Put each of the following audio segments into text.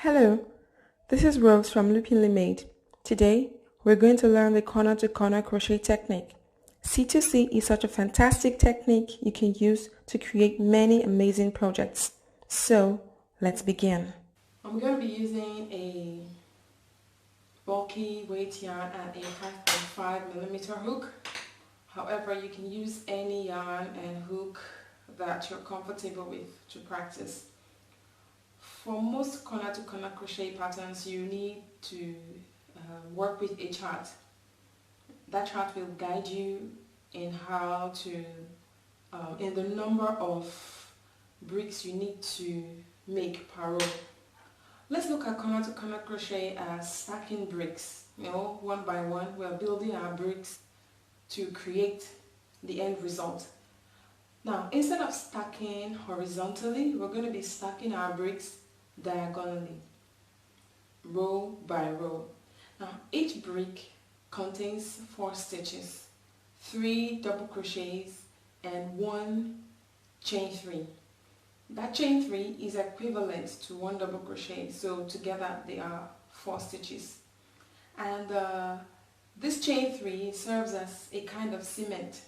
Hello, this is Rose from Loopingly Made. Today, we're going to learn the corner to corner crochet technique. C2C is such a fantastic technique you can use to create many amazing projects. So, let's begin. I'm going to be using a bulky weight yarn and a 5.5mm hook. However, you can use any yarn and hook that you're comfortable with to practice. For most corner to corner crochet patterns, you need to work with a chart. That chart will guide you in how to, in the number of bricks you need to make per row. Let's look at corner to corner crochet as stacking bricks. One by one, we're building our bricks to create the end result. Now, instead of stacking horizontally, we're going to be stacking our bricks diagonally, row by row. Now, each brick contains 4 stitches, 3 double crochets and 1 chain 3. That chain 3 is equivalent to 1 double crochet, so together they are 4 stitches. And this chain 3 serves as a kind of cement.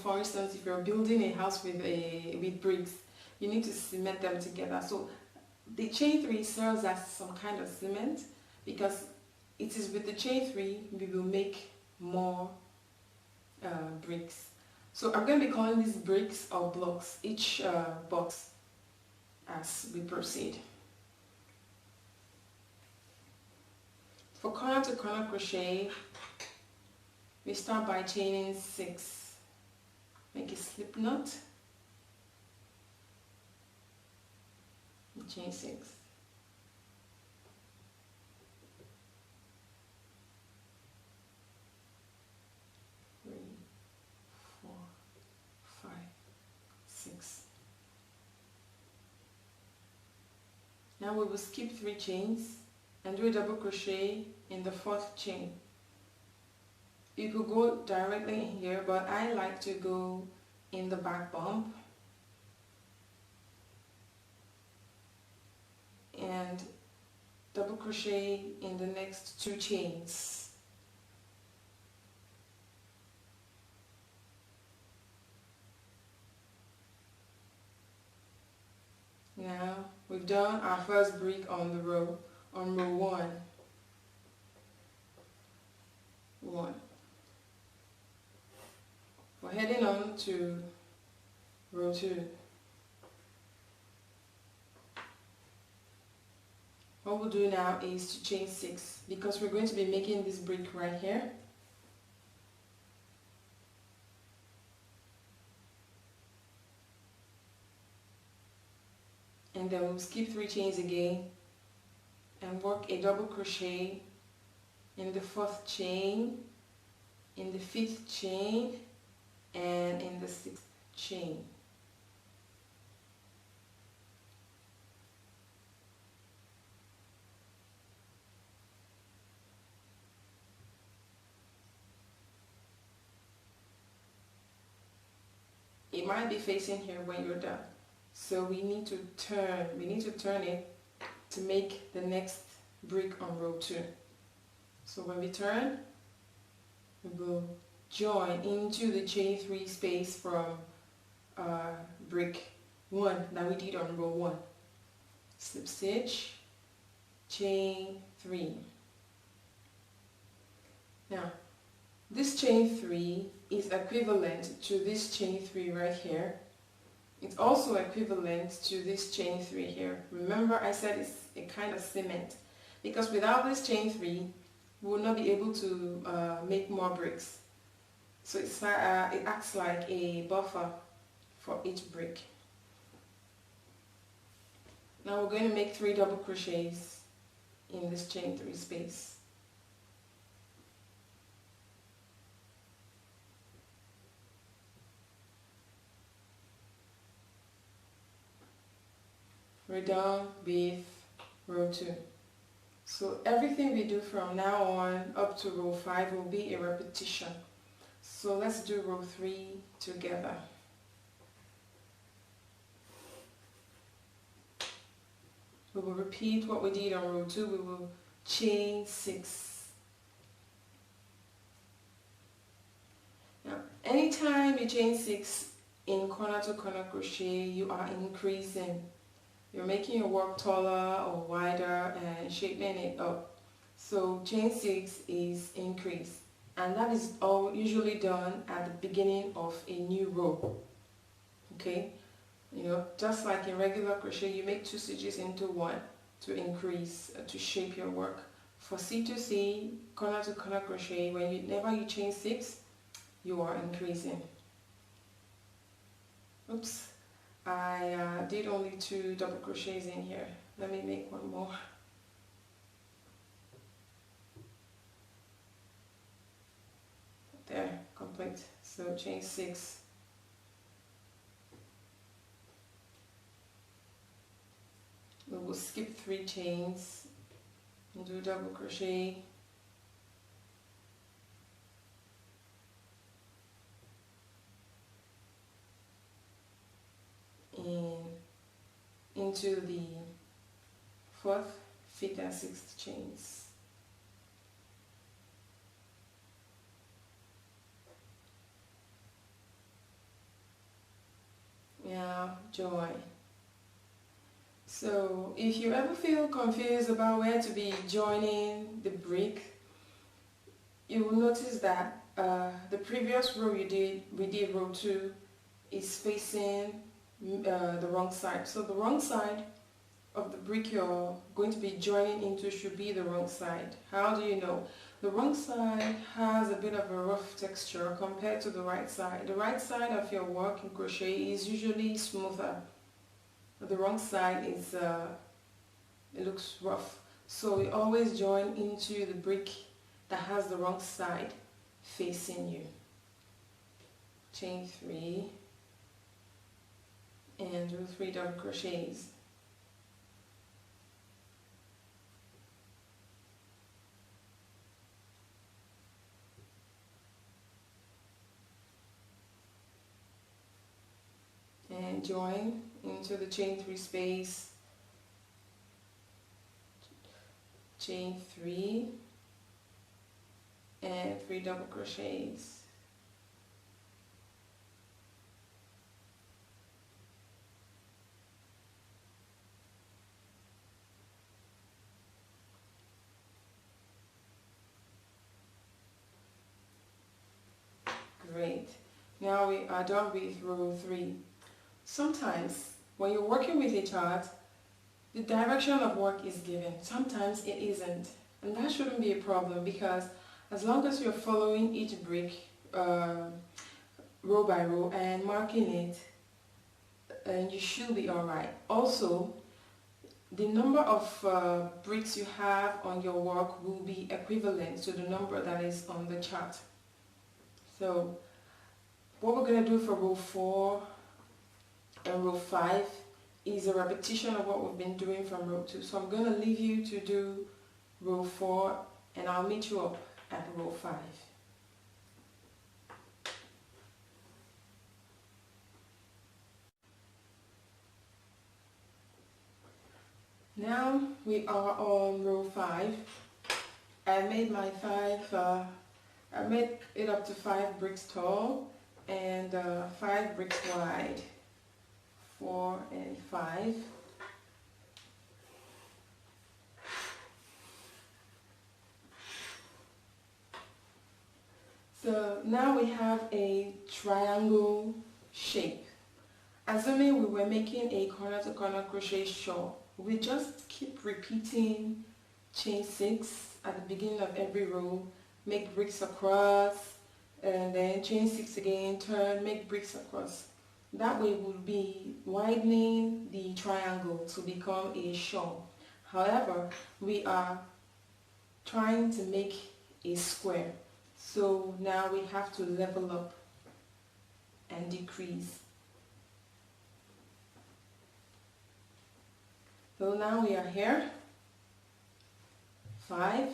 For instance, if you're building a house with bricks, you need to cement them together. So the chain 3 serves as some kind of cement, because it is with the chain 3 we will make more bricks. So I'm going to be calling these bricks or blocks, each box, as we proceed. For corner to corner crochet, we start by chaining 6. Make a slip knot, and chain 6. Three, 4, 5, 6. Now we will skip 3 chains and do a double crochet in the 4th chain. You could go directly in here, but I like to go in the back bump and double crochet in the next 2 chains. Now we've done our first brick on the row, on row 1. We're heading on to row 2. What we'll do now is to chain 6, because we're going to be making this brick right here. And then we'll skip 3 chains again and work a double crochet in the 4th chain, in the 5th chain, and in the 6th chain. It might be facing here when you're done, so we need to turn it to make the next brick on row 2. So when we turn, we will join into the chain 3 space from brick 1 that we did on row 1. Slip stitch, chain 3. Now, this chain 3 is equivalent to this chain 3 right here. It's also equivalent to this chain 3 here. Remember, I said it's a kind of cement, because without this chain 3, we will not be able to make more bricks. So it acts like a buffer for each brick. Now we're going to make 3 double crochets in this chain 3 space. We're done with row 2. So everything we do from now on up to row 5 will be a repetition. So let's do row 3 together. We will repeat what we did on row 2. We will chain 6. Now, anytime you chain 6 in corner to corner crochet, you are increasing. You're making your work taller or wider and shaping it up. So chain 6 is increase, and that is all usually done at the beginning of a new row. Okay, you know, just like in regular crochet, you make 2 stitches into 1 to increase, to shape your work. For C2C, corner to corner crochet, whenever you chain 6, you are increasing. Oops, I did only 2 double crochets in here. Let me make one more. There, complete. So chain 6. We will skip 3 chains and do double crochet. Into the 4th, 5th and 6th chains. Now join. So if you ever feel confused about where to be joining the brick, you will notice that the previous row we did row 2 is facing the wrong side. So the wrong side of the brick you're going to be joining into should be the wrong side. How do you know? The wrong side has a bit of a rough texture compared to the right side. The right side of your work in crochet is usually smoother. The wrong side is it looks rough. So we always join into the brick that has the wrong side facing you. Chain 3 and do 3 double crochets. And join into the chain 3 space, chain 3 and 3 double crochets. Great. Now we are done with row 3. Sometimes when you're working with a chart, the direction of work is given. Sometimes it isn't. And that shouldn't be a problem, because as long as you're following each brick row by row and marking it, and you should be alright. Also, the number of bricks you have on your work will be equivalent to the number that is on the chart. So what we're going to do for row 4 and row 5 is a repetition of what we've been doing from row 2. So I'm going to leave you to do row 4 and I'll meet you up at row 5. Now we are on row 5. I made I made it up to 5 bricks tall and 5 bricks wide. 4 and 5. So now we have a triangle shape. Assuming we were making a corner to corner crochet shawl, we just keep repeating chain 6 at the beginning of every row, make bricks across, and then chain 6 again, turn, make bricks across. That way we'll be widening the triangle to become a shawl. However, we are trying to make a square. So now we have to level up and decrease. So now we are here. 5.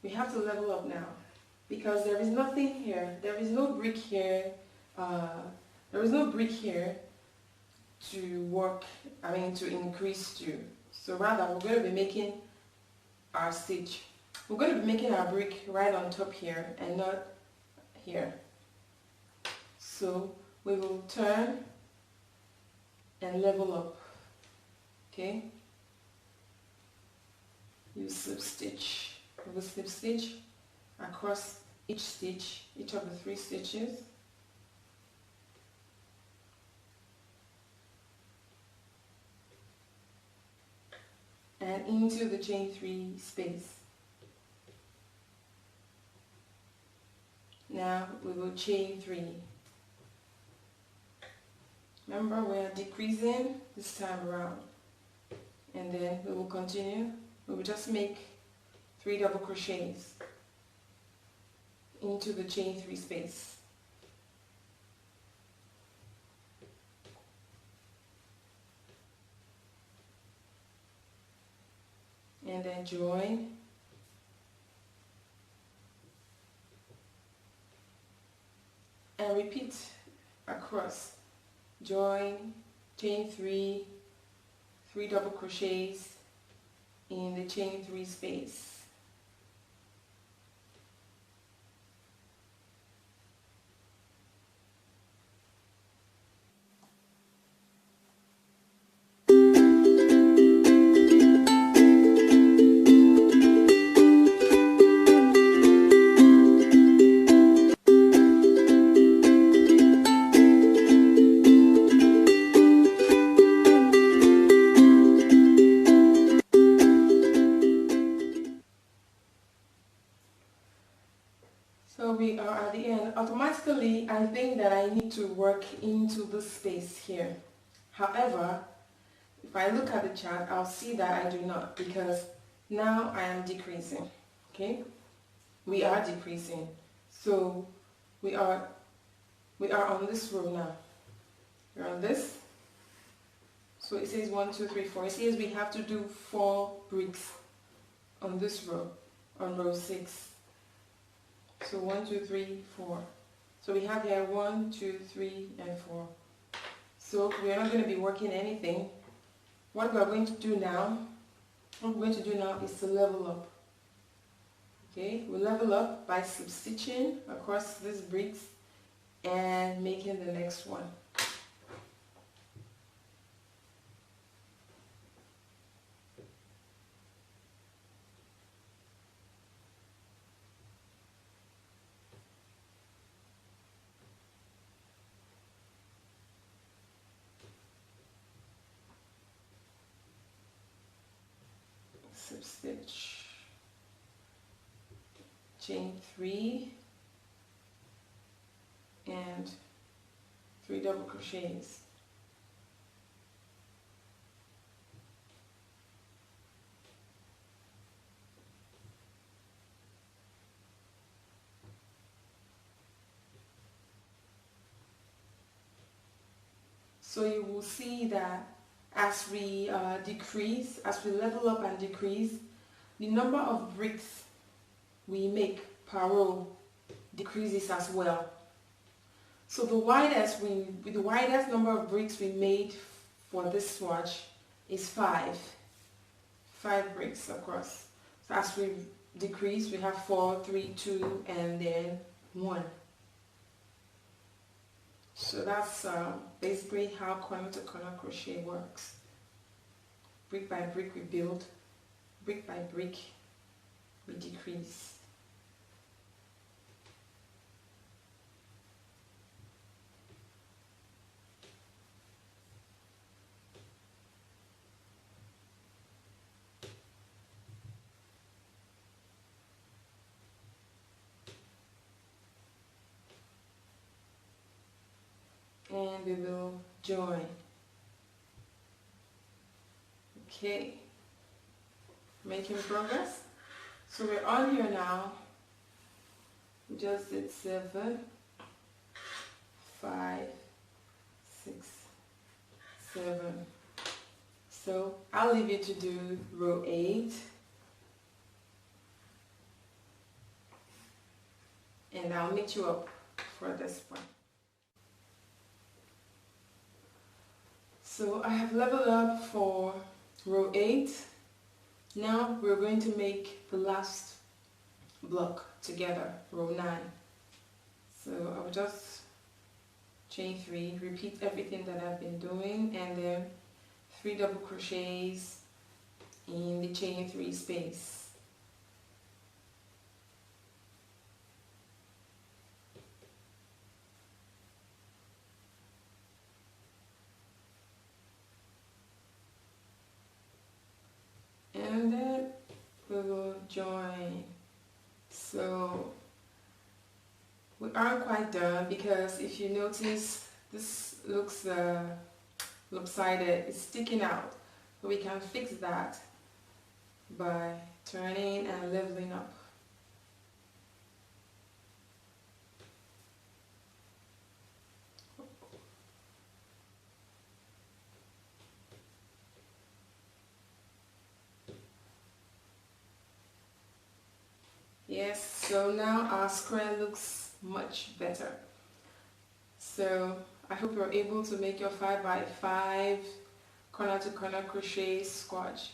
We have to level up now, because there is nothing here, there is no brick here, there is no brick here, to work, to increase too. So rather we're going to be making our stitch. We're going to be making our brick right on top here and not here. So we will turn and level up. Okay? Use slip stitch. We will slip stitch across each stitch, each of the 3 stitches. And into the chain 3 space. Now we will chain 3. Remember, we are decreasing this time around. And then we will continue. We will just make 3 double crochets into the chain 3 space. And then join. And repeat across. Join, chain 3, 3 double crochets in the chain 3 space. So we are at the end. Automatically, I think that I need to work into this space here. However, if I look at the chart, I'll see that I do not, because now I am decreasing. Okay? We are decreasing. So we are on this row now. We're on this. So it says 1, 2, 3, 4. It says we have to do 4 bricks on this row, on row 6. So 1, 2, 3, 4. So we have here 1, 2, 3, and 4. So we're not going to be working anything. What we're going to do now, is to level up. Okay, we level up by slip stitching across these bricks and making the next one. Slip stitch, chain 3 and 3 double crochets. So you will see that as we decrease, as we level up and decrease, the number of bricks we make per row decreases as well. So the widest number of bricks we made for this swatch is 5 bricks across. So as we decrease, we have 4, 3, 2, and then 1. So that's basically how corner to corner crochet works. Brick by brick we build, brick by brick we decrease. And we will join. Okay, making progress. So we're on here now. We just did 7, 5, 6, 7. So I'll leave you to do row 8. And I'll meet you up for this one. So I have leveled up for row 8. Now we're going to make the last block together, row 9. So I will just chain 3, repeat everything that I've been doing, and then 3 double crochets in the chain 3 space. And then we will join. So we aren't quite done, because if you notice, this looks lopsided, it's sticking out. But we can fix that by turning and leveling up. Yes, so now our square looks much better. So I hope you're able to make your 5x5 corner to corner crochet swatch.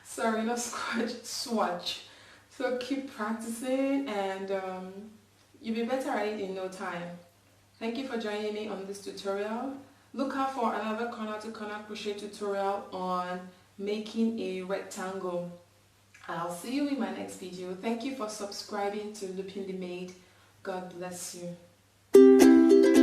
Sorry, not swatch. So keep practicing, and you'll be better at it in no time. Thank you for joining me on this tutorial. Look out for another corner to corner crochet tutorial on making a rectangle. I'll see you in my next video. Thank you for subscribing to Loopingly Made. God bless you.